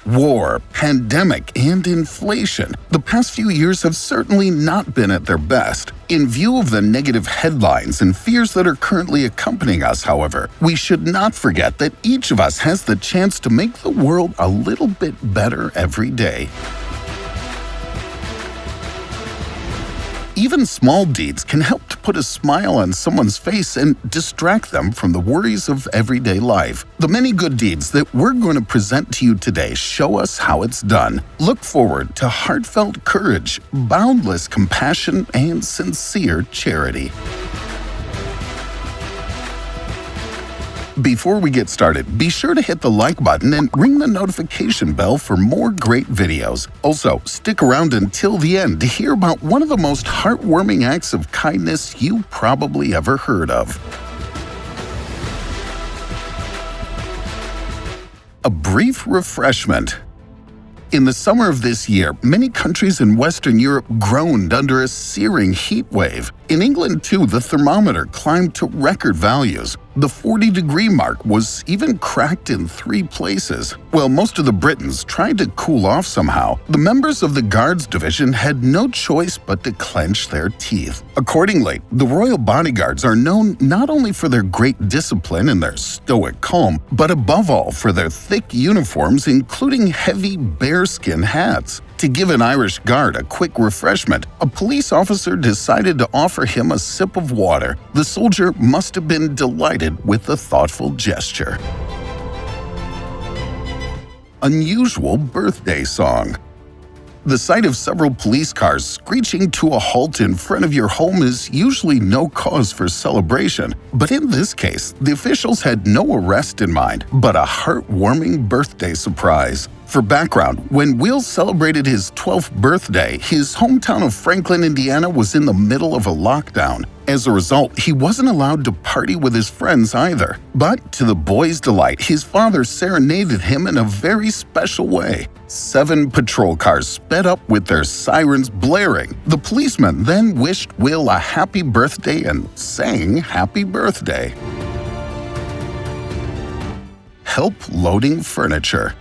War, pandemic, and inflation. The past few years have certainly not been at their best. In view of the negative headlines and fears that are currently accompanying us, however, we should not forget that each of us has the chance to make the world a little bit better every day. Even small deeds can help to put a smile on someone's face and distract them from the worries of everyday life. The many good deeds that we're going to present to you today show us how it's done. Look forward to heartfelt courage, boundless compassion, and sincere charity. Before we get started, be sure to hit the like button and ring the notification bell for more great videos. Also, stick around until the end to hear about one of the most heartwarming acts of kindness you probably ever heard of. A brief refreshment. In the summer of this year, many countries in Western Europe groaned under a searing heat wave. In England, too, the thermometer climbed to record values. The 40-degree mark was even cracked in 3 places. While most of the Britons tried to cool off somehow, the members of the Guards Division had no choice but to clench their teeth. Accordingly, the Royal Bodyguards are known not only for their great discipline and their stoic calm, but above all for their thick uniforms, including heavy bearskin hats. To give an Irish guard a quick refreshment, a police officer decided to offer him a sip of water. The soldier must have been delighted with the thoughtful gesture. Unusual birthday song. The sight of several police cars screeching to a halt in front of your home is usually no cause for celebration. But in this case, the officials had no arrest in mind, but a heartwarming birthday surprise. For background, when Will celebrated his 12th birthday, his hometown of Franklin, Indiana was in the middle of a lockdown. As a result, he wasn't allowed to party with his friends either. But to the boy's delight, his father serenaded him in a very special way. 7 patrol cars sped up with their sirens blaring. The policeman then wished Will a happy birthday and sang happy birthday. Help loading furniture.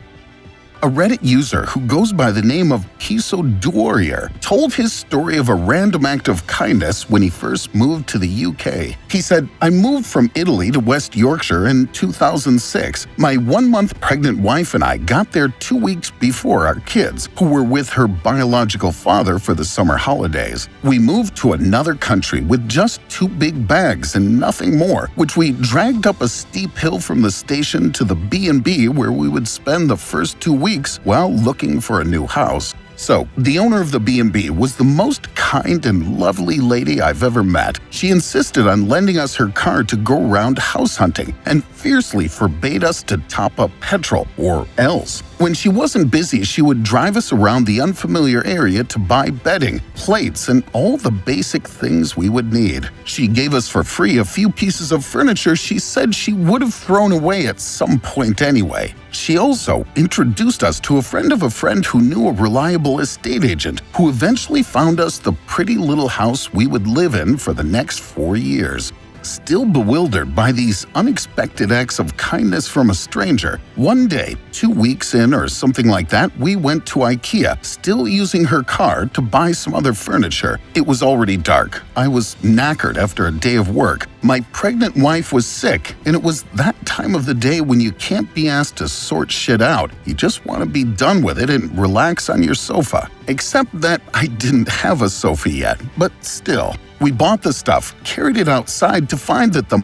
A Reddit user who goes by the name of Kiso Warrior told his story of a random act of kindness when he first moved to the UK. He said, "I moved from Italy to West Yorkshire in 2006. My 1-month pregnant wife and I got there 2 weeks before our kids, who were with her biological father for the summer holidays. We moved to another country with just 2 big bags and nothing more, which we dragged up a steep hill from the station to the B&B where we would spend the first 2 weeks while looking for a new house. So, the owner of the B&B was the most kind and lovely lady I've ever met. She insisted on lending us her car to go around house hunting and fiercely forbade us to top up petrol or else. When she wasn't busy, she would drive us around the unfamiliar area to buy bedding, plates, and all the basic things we would need. She gave us for free a few pieces of furniture she said she would have thrown away at some point anyway. She also introduced us to a friend of a friend who knew a reliable estate agent who eventually found us the pretty little house we would live in for the next 4 years. Still bewildered by these unexpected acts of kindness from a stranger, one day, 2 weeks in or something like that, we went to IKEA, still using her car to buy some other furniture. It was already dark. I was knackered after a day of work. My pregnant wife was sick, and it was that time of the day when you can't be asked to sort shit out. You just want to be done with it and relax on your sofa. Except that I didn't have a sofa yet, but still. We bought the stuff, carried it outside to find that the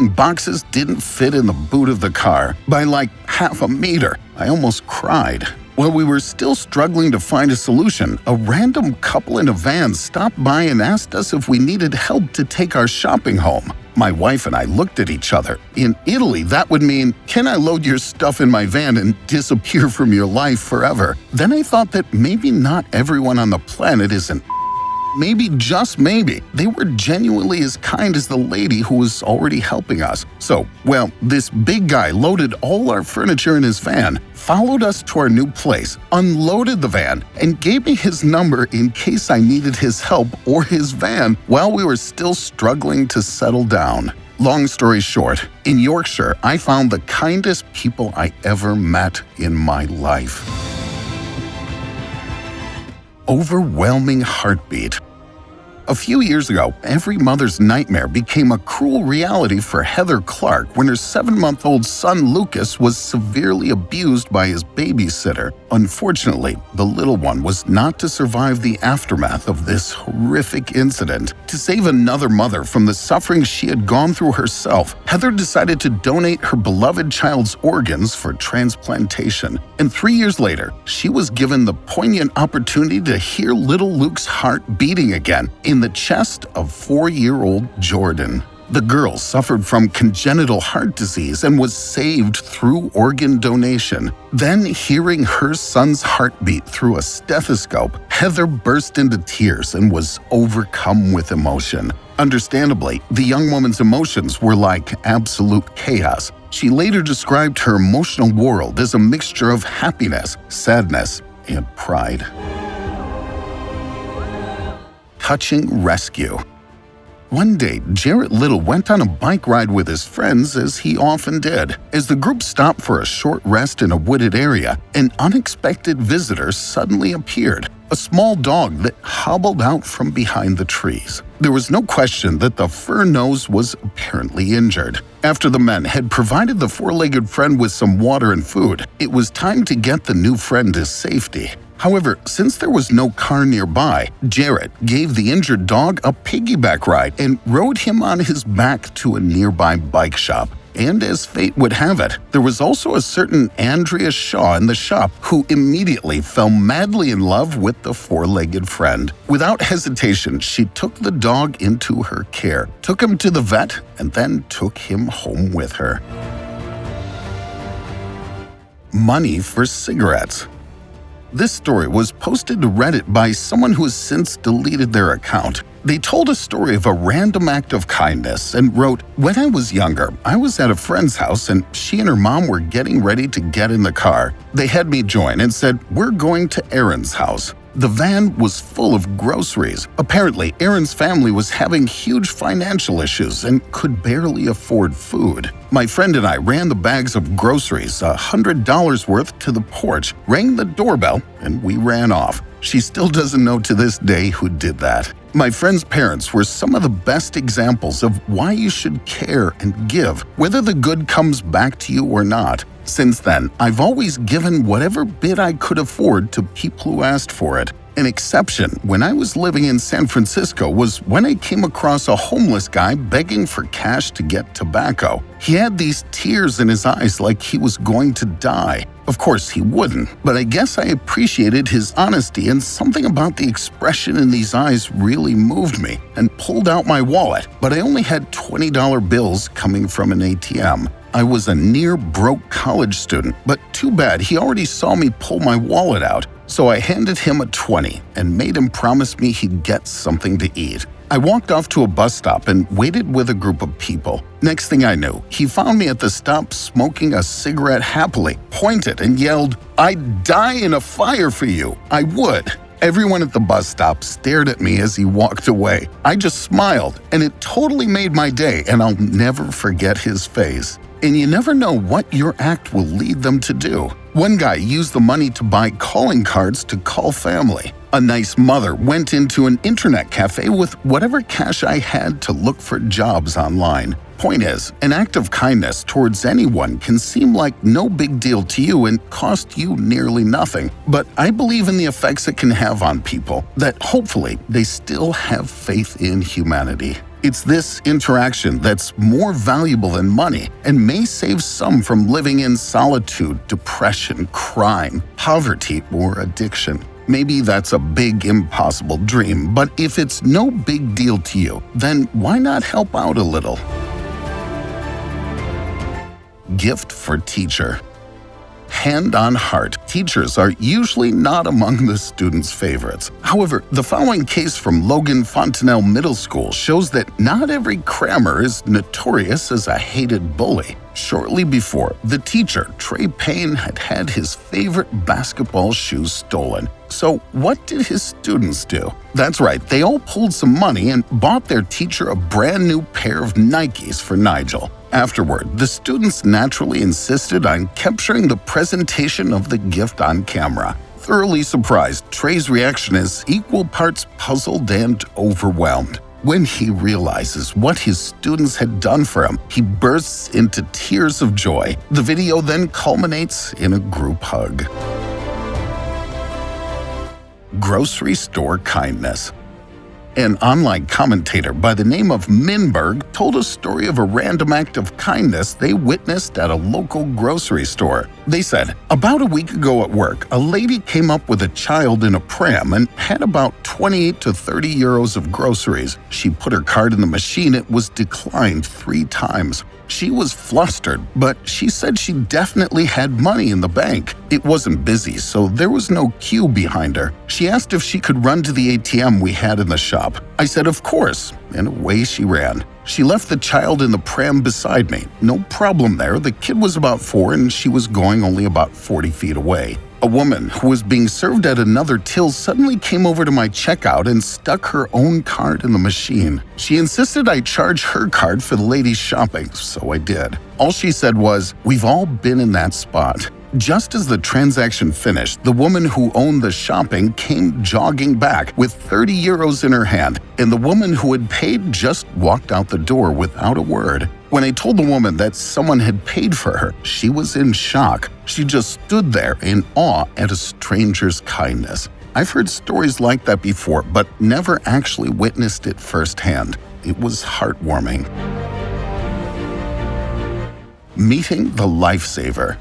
boxes didn't fit in the boot of the car by like half a meter. I almost cried. While we were still struggling to find a solution, a random couple in a van stopped by and asked us if we needed help to take our shopping home. My wife and I looked at each other. In Italy, that would mean, "Can I load your stuff in my van and disappear from your life forever?" Then I thought that maybe not everyone on the planet is an maybe, just maybe, they were genuinely as kind as the lady who was already helping us. So, well, this big guy loaded all our furniture in his van, followed us to our new place, unloaded the van, and gave me his number in case I needed his help or his van while we were still struggling to settle down. Long story short, in Yorkshire, I found the kindest people I ever met in my life. Overwhelming heartbeat. A few years ago, every mother's nightmare became a cruel reality for Heather Clark when her 7-month-old son Lucas was severely abused by his babysitter. Unfortunately, the little one was not to survive the aftermath of this horrific incident. To save another mother from the suffering she had gone through herself, Heather decided to donate her beloved child's organs for transplantation. And 3 years later, she was given the poignant opportunity to hear little Luke's heart beating again in the chest of 4-year-old Jordan. The girl suffered from congenital heart disease and was saved through organ donation. Then, hearing her son's heartbeat through a stethoscope, Heather burst into tears and was overcome with emotion. Understandably, the young woman's emotions were like absolute chaos. She later described her emotional world as a mixture of happiness, sadness, and pride. Touching rescue. One day, Jarrett Little went on a bike ride with his friends, as he often did. As the group stopped for a short rest in a wooded area, an unexpected visitor suddenly appeared, a small dog that hobbled out from behind the trees. There was no question that the fur nose was apparently injured. After the men had provided the four-legged friend with some water and food, it was time to get the new friend to safety. However, since there was no car nearby, Jarrett gave the injured dog a piggyback ride and rode him on his back to a nearby bike shop. And as fate would have it, there was also a certain Andrea Shaw in the shop who immediately fell madly in love with the four-legged friend. Without hesitation, she took the dog into her care, took him to the vet, and then took him home with her. Money for cigarettes. This story was posted to Reddit by someone who has since deleted their account. They told a story of a random act of kindness and wrote, "When I was younger, I was at a friend's house and she and her mom were getting ready to get in the car. They had me join and said, 'We're going to Aaron's house.' The van was full of groceries. Apparently, Aaron's family was having huge financial issues and could barely afford food. My friend and I ran the bags of groceries, $100 worth, to the porch, rang the doorbell, and we ran off. She still doesn't know to this day who did that. My friend's parents were some of the best examples of why you should care and give, whether the good comes back to you or not. Since then, I've always given whatever bit I could afford to people who asked for it. An exception when I was living in San Francisco was when I came across a homeless guy begging for cash to get tobacco. He had these tears in his eyes like he was going to die. Of course, he wouldn't, but I guess I appreciated his honesty, and something about the expression in these eyes really moved me, and pulled out my wallet, but I only had $20 bills coming from an ATM. I was a near-broke college student, but too bad he already saw me pull my wallet out, so I handed him a $20 and made him promise me he'd get something to eat. I walked off to a bus stop and waited with a group of people. Next thing I knew, he found me at the stop smoking a cigarette happily, pointed and yelled, "I'd die in a fire for you, I would." Everyone at the bus stop stared at me as he walked away. I just smiled, and it totally made my day, and I'll never forget his face. And you never know what your act will lead them to do. One guy used the money to buy calling cards to call family. A nice mother went into an internet cafe with whatever cash I had to look for jobs online. Point is, an act of kindness towards anyone can seem like no big deal to you and cost you nearly nothing. But I believe in the effects it can have on people, that hopefully they still have faith in humanity. It's this interaction that's more valuable than money and may save some from living in solitude, depression, crime, poverty, or addiction. Maybe that's a big, impossible dream, but if it's no big deal to you, then why not help out a little? Gift for teacher. hand on heart, teachers are usually not among the students' favorites. However, the following case from Logan Fontanelle Middle School shows that not every crammer is notorious as a hated bully. Shortly before, the teacher, Trey Payne, had had his favorite basketball shoes stolen. So what did his students do? That's right, they all pulled some money and bought their teacher a brand new pair of Nikes for Nigel. Afterward, the students naturally insisted on capturing the presentation of the gift on camera. Thoroughly surprised, Trey's reaction is equal parts puzzled and overwhelmed. When he realizes what his students had done for him, he bursts into tears of joy. The video then culminates in a group hug. Grocery store kindness. An online commentator by the name of Minberg told a story of a random act of kindness they witnessed at a local grocery store. They said, about a week ago at work, a lady came up with a child in a pram and had about 28 to 30 euros of groceries. She put her card in the machine. It was declined 3 times. She was flustered, but she said she definitely had money in the bank. It wasn't busy, so there was no queue behind her. She asked if she could run to the ATM we had in the shop. I said, of course, and away she ran. She left the child in the pram beside me. No problem there. The kid was about 4 and she was going only about 40 feet away. A woman who was being served at another till suddenly came over to my checkout and stuck her own card in the machine. She insisted I charge her card for the lady's shopping, so I did. All she said was, "We've all been in that spot." Just as the transaction finished, the woman who owned the shopping came jogging back with 30 euros in her hand, and the woman who had paid just walked out the door without a word. When I told the woman that someone had paid for her, she was in shock. She just stood there in awe at a stranger's kindness. I've heard stories like that before, but never actually witnessed it firsthand. It was heartwarming. Meeting the lifesaver.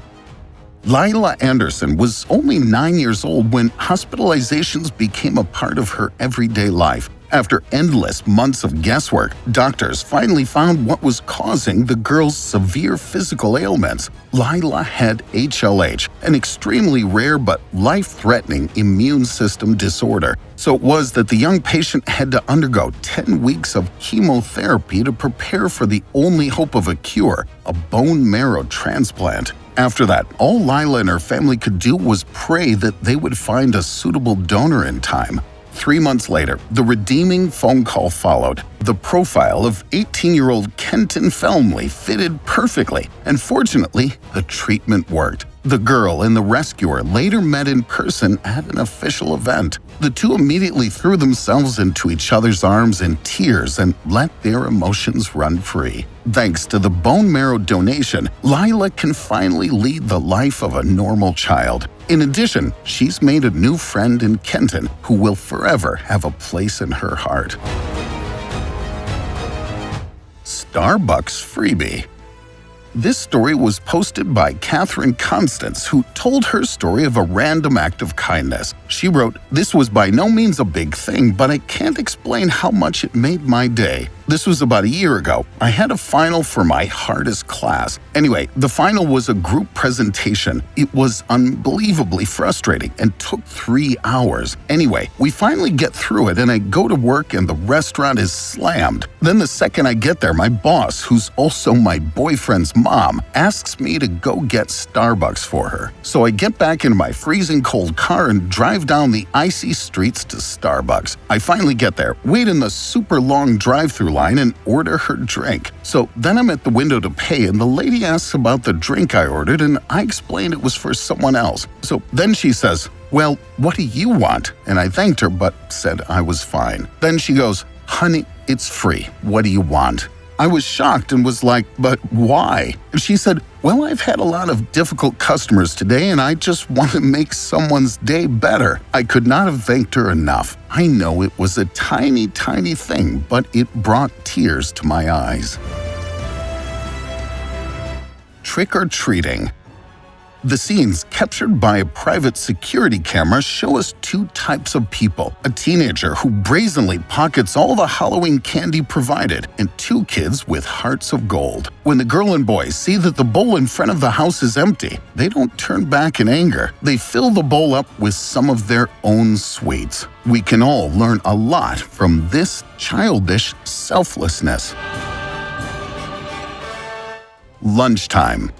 Lila Anderson was only 9 years old when hospitalizations became a part of her everyday life. After endless months of guesswork, doctors finally found what was causing the girl's severe physical ailments. Lila had HLH, an extremely rare but life-threatening immune system disorder. So it was that the young patient had to undergo 10 weeks of chemotherapy to prepare for the only hope of a cure, a bone marrow transplant. After that, all Lila and her family could do was pray that they would find a suitable donor in time. 3 months later, the redeeming phone call followed. The profile of 18-year-old Kenton Felmley fitted perfectly, and fortunately, the treatment worked. The girl and the rescuer later met in person at an official event. The two immediately threw themselves into each other's arms in tears and let their emotions run free. Thanks to the bone marrow donation, Lila can finally lead the life of a normal child. In addition, she's made a new friend in Kenton who will forever have a place in her heart. Starbucks freebie. This story was posted by Catherine Constance, who told her story of a random act of kindness. She wrote, "This was by no means a big thing, but I can't explain how much it made my day. This was about a year ago. I had a final for my hardest class. Anyway, the final was a group presentation. It was unbelievably frustrating and took 3 hours. Anyway, we finally get through it and I go to work and the restaurant is slammed. Then the second I get there, my boss, who's also my boyfriend's mom, asks me to go get Starbucks for her. So I get back into my freezing cold car and drive down the icy streets to Starbucks. I finally get there, wait in the super long drive-thru line and order her drink. So then I'm at the window to pay and the lady asks about the drink I ordered and I explained it was for someone else. So then she says, "Well, what do you want?" And I thanked her but said I was fine. Then she goes, "Honey, it's free. What do you want?" I was shocked and was like, "But why?" And she said, "Well, I've had a lot of difficult customers today and I just want to make someone's day better." I could not have thanked her enough. I know it was a tiny, tiny thing, but it brought tears to my eyes. Trick-or-treating. The scenes captured by a private security camera show us two types of people: a teenager who brazenly pockets all the Halloween candy provided, and two kids with hearts of gold. When the girl and boy see that the bowl in front of the house is empty, they don't turn back in anger. They fill the bowl up with some of their own sweets. We can all learn a lot from this childish selflessness. Lunchtime.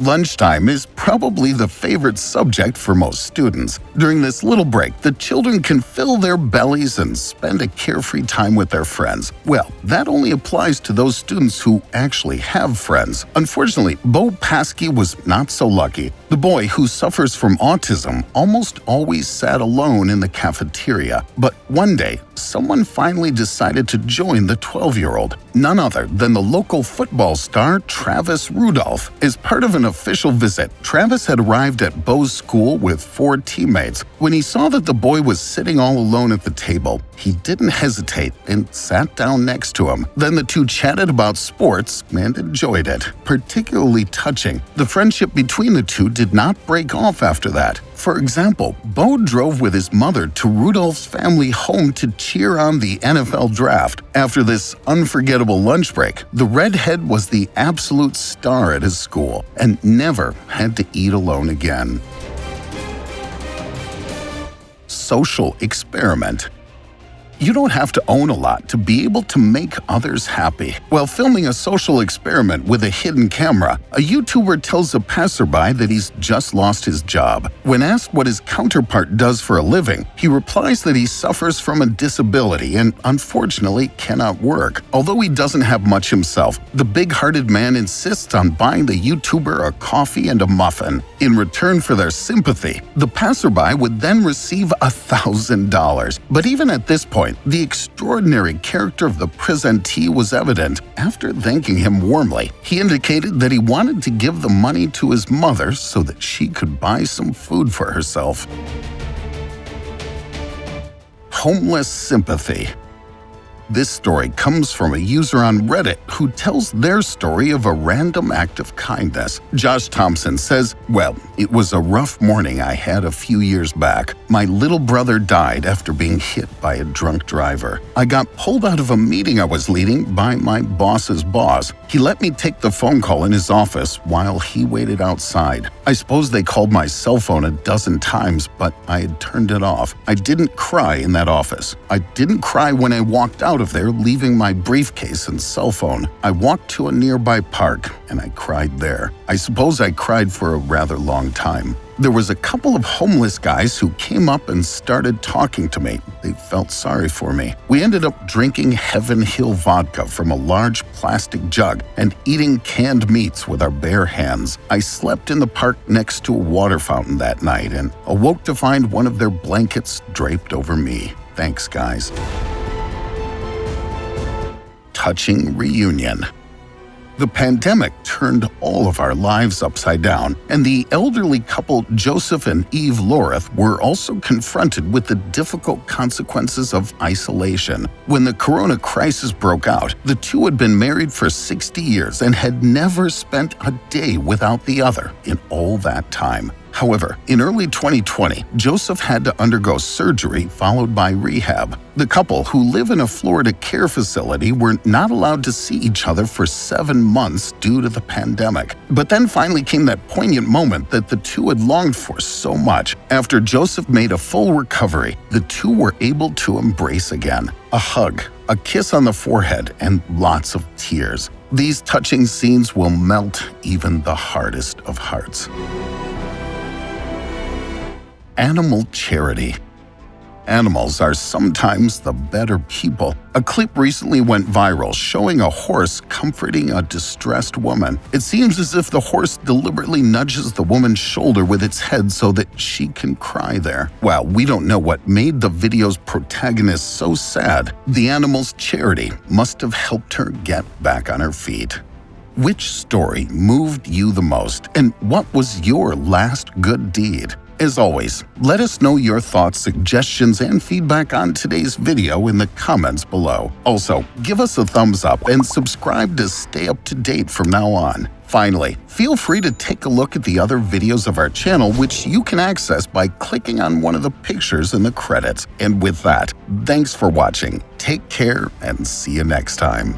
Lunchtime is probably the favorite subject for most students. During this little break, the children can fill their bellies and spend a carefree time with their friends. Well, that only applies to those students who actually have friends. Unfortunately, Bo Paskey was not so lucky. The boy, who suffers from autism, almost always sat alone in the cafeteria. But one day, someone finally decided to join the 12-year-old. None other than the local football star Travis Rudolph. As part of an official visit, Travis had arrived at Bo's school with 4 teammates. When he saw that the boy was sitting all alone at the table, he didn't hesitate and sat down next to him. Then the two chatted about sports and enjoyed it. Particularly touching, the friendship between the two did not break off after that. For example, Bo drove with his mother to Rudolph's family home to cheer on the NFL draft. After this unforgettable lunch break, the redhead was the absolute star at his school and never had to eat alone again. Social experiment. You don't have to own a lot to be able to make others happy. While filming a social experiment with a hidden camera, a YouTuber tells a passerby that he's just lost his job. When asked what his counterpart does for a living, he replies that he suffers from a disability and unfortunately cannot work. Although he doesn't have much himself, the big-hearted man insists on buying the YouTuber a coffee and a muffin. In return for their sympathy, the passerby would then receive $1,000. But even at this point, the extraordinary character of the presentee was evident. After thanking him warmly, he indicated that he wanted to give the money to his mother so that she could buy some food for herself. Homeless sympathy. This story comes from a user on Reddit who tells their story of a random act of kindness. Josh Thompson says, "Well, it was a rough morning I had a few years back. My little brother died after being hit by a drunk driver. I got pulled out of a meeting I was leading by my boss's boss. He let me take the phone call in his office while he waited outside. I suppose they called my cell phone a dozen times, but I had turned it off. I didn't cry in that office. I didn't cry when I walked out of there, leaving my briefcase and cell phone. I walked to a nearby park and I cried there. I suppose I cried for a rather long time. There was a couple of homeless guys who came up and started talking to me. They felt sorry for me. We ended up drinking Heaven Hill vodka from a large plastic jug and eating canned meats with our bare hands. I slept in the park next to a water fountain that night and awoke to find one of their blankets draped over me. Thanks, guys." Touching reunion. The pandemic turned all of our lives upside down, and the elderly couple Joseph and Eve Loreth were also confronted with the difficult consequences of isolation. When the corona crisis broke out, the two had been married for 60 years and had never spent a day without the other in all that time. However, in early 2020, Joseph had to undergo surgery followed by rehab. The couple, who live in a Florida care facility, were not allowed to see each other for 7 months due to the pandemic. But then finally came that poignant moment that the two had longed for so much. After Joseph made a full recovery, the two were able to embrace again. A hug, a kiss on the forehead, and lots of tears. These touching scenes will melt even the hardest of hearts. Animal charity. Animals are sometimes the better people. A clip recently went viral showing a horse comforting a distressed woman. It seems as if the horse deliberately nudges the woman's shoulder with its head so that she can cry there. While we don't know what made the video's protagonist so sad, the animal's charity must have helped her get back on her feet. Which story moved you the most, and what was your last good deed? As always, let us know your thoughts, suggestions, and feedback on today's video in the comments below. Also, give us a thumbs up and subscribe to stay up to date from now on. Finally, feel free to take a look at the other videos of our channel, which you can access by clicking on one of the pictures in the credits. And with that, thanks for watching. Take care and see you next time.